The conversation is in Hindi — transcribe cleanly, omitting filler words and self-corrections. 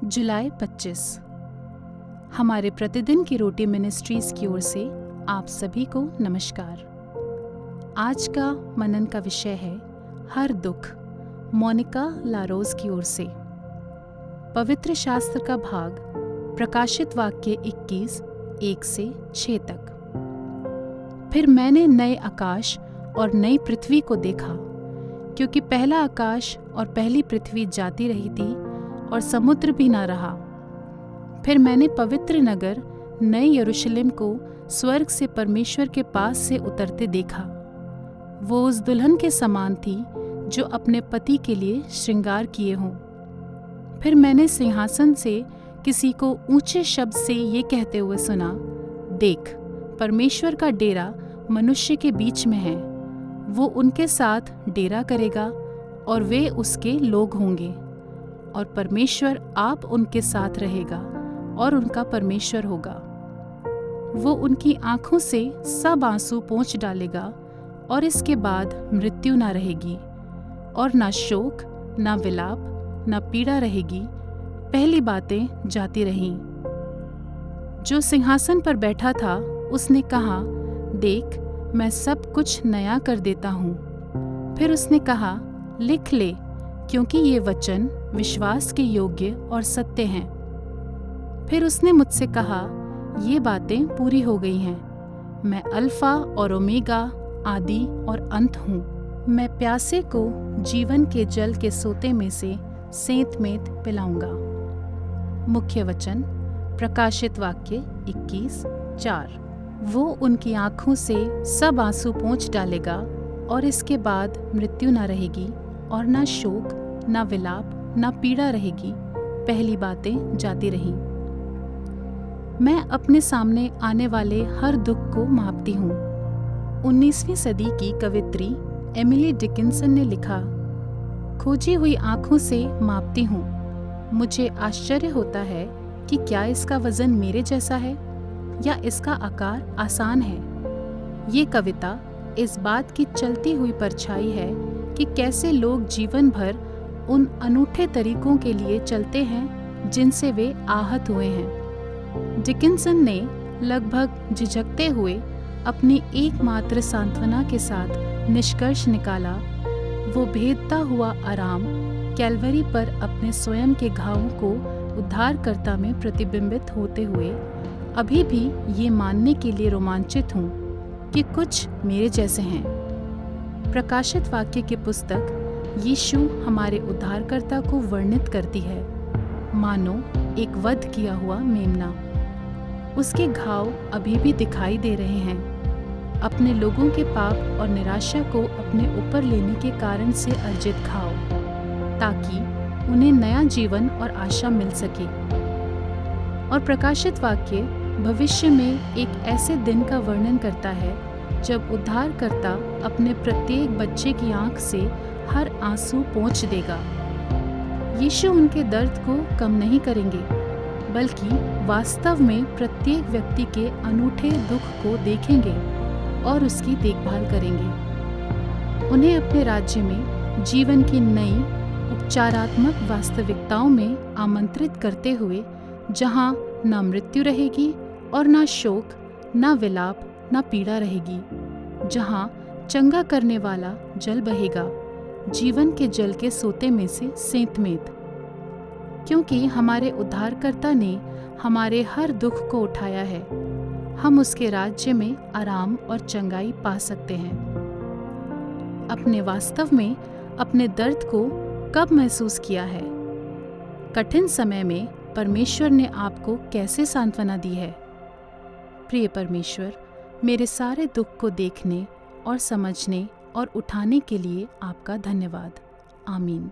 जुलाई 25। हमारे प्रतिदिन की रोटी मिनिस्ट्रीज की ओर से आप सभी को नमस्कार। आज का मनन का विषय है हर दुख, मोनिका लारोज की ओर से। पवित्र शास्त्र का भाग प्रकाशित वाक्य 21, 1 से 6 तक। फिर मैंने नए आकाश और नई पृथ्वी को देखा, क्योंकि पहला आकाश और पहली पृथ्वी जाती रही थी और समुद्र भी ना रहा। फिर मैंने पवित्र नगर नए यरूशलेम को स्वर्ग से परमेश्वर के पास से उतरते देखा। वो उस दुल्हन के समान थी जो अपने पति के लिए श्रृंगार किए हों। फिर मैंने सिंहासन से किसी को ऊंचे शब्द से ये कहते हुए सुना, देख, परमेश्वर का डेरा मनुष्य के बीच में है। वो उनके साथ डेरा करेगा और वे उसके लोग होंगे, और परमेश्वर आप उनके साथ रहेगा और उनका परमेश्वर होगा। वो उनकी आंखों से सब आंसू पोंछ डालेगा, और इसके बाद मृत्यु ना रहेगी, और ना शोक, ना विलाप, ना पीड़ा रहेगी। पहली बातें जाती रहीं। जो सिंहासन पर बैठा था उसने कहा, देख, मैं सब कुछ नया कर देता हूँ। फिर उसने कहा, लिख ले, क्योंकि ये वचन विश्वास के योग्य और सत्य हैं। फिर उसने मुझसे कहा, ये बातें पूरी हो गई हैं। मैं अल्फा और ओमेगा, आदि और अंत हूँ। मैं प्यासे को जीवन के जल के सोते में से सेंतमेंत पिलाऊंगा। मुख्य वचन प्रकाशित वाक्य 21, 4। वो उनकी आंखों से सब आंसू पोंछ डालेगा, और इसके बाद मृत्यु न रहेगी, और न शोक, न विलाप, न पीड़ा रहेगी। पहली बातें जाती रहीं। मैं अपने सामने आने वाले हर दुख को मापती हूँ। 19वीं सदी की कवित्री एमिली डिकिंसन ने लिखा, खोजी हुई आंखों से मापती हूँ। मुझे आश्चर्य होता है कि क्या इसका वजन मेरे जैसा है या इसका आकार आसान है। ये कविता इस बात की चलती हुई परछाई है कि कैसे लोग जीवन भर उन अनूठे तरीकों के लिए चलते हैं जिनसे वे आहत हुए हैं। डिकिंसन ने लगभग झिझकते हुए अपनी एकमात्र सांत्वना के साथ निष्कर्ष निकाला, वो भेदता हुआ आराम कैलवरी पर अपने स्वयं के घावों को उद्धारकर्ता में प्रतिबिंबित होते हुए अभी भी ये मानने के लिए रोमांचित हूँ कि कुछ मेरे जैसे हैं। प्रकाशित वाक्य की पुस्तक यीशु हमारे उद्धारकर्ता को वर्णित करती है मानो एक वध किया हुआ मेमना। उसके घाव अभी भी दिखाई दे रहे हैं, अपने लोगों के पाप और निराशा को अपने ऊपर लेने के कारण से अर्जित घाव, ताकि उन्हें नया जीवन और आशा मिल सके। और प्रकाशित वाक्य भविष्य में एक ऐसे दिन का वर्णन करता है जब उद्धारकर्ता अपने प्रत्येक बच्चे की आंख से हर आंसू पोंछ देगा। यीशु उनके दर्द को कम नहीं करेंगे, बल्कि वास्तव में प्रत्येक व्यक्ति के अनूठे दुख को देखेंगे और उसकी देखभाल करेंगे। उन्हें अपने राज्य में जीवन की नई उपचारात्मक वास्तविकताओं में आमंत्रित करते हुए, जहां न मृत्यु रहेगी और न शोक, न विलाप, न पीड़ा रहेगी, जहां चंगा करने वाला जल बहेगा, जीवन के जल के सोते में से सेंतमेंत। क्योंकि हमारे उद्धारकर्ता ने हमारे हर दुख को उठाया है, हम उसके राज्य में आराम और चंगाई पा सकते हैं। अपने वास्तव में अपने दर्द को कब महसूस किया है? कठिन समय में परमेश्वर ने आपको कैसे सांत्वना दी है? प्रिय परमेश्वर, मेरे सारे दुख को देखने और समझने और उठाने के लिए आपका धन्यवाद। आमीन।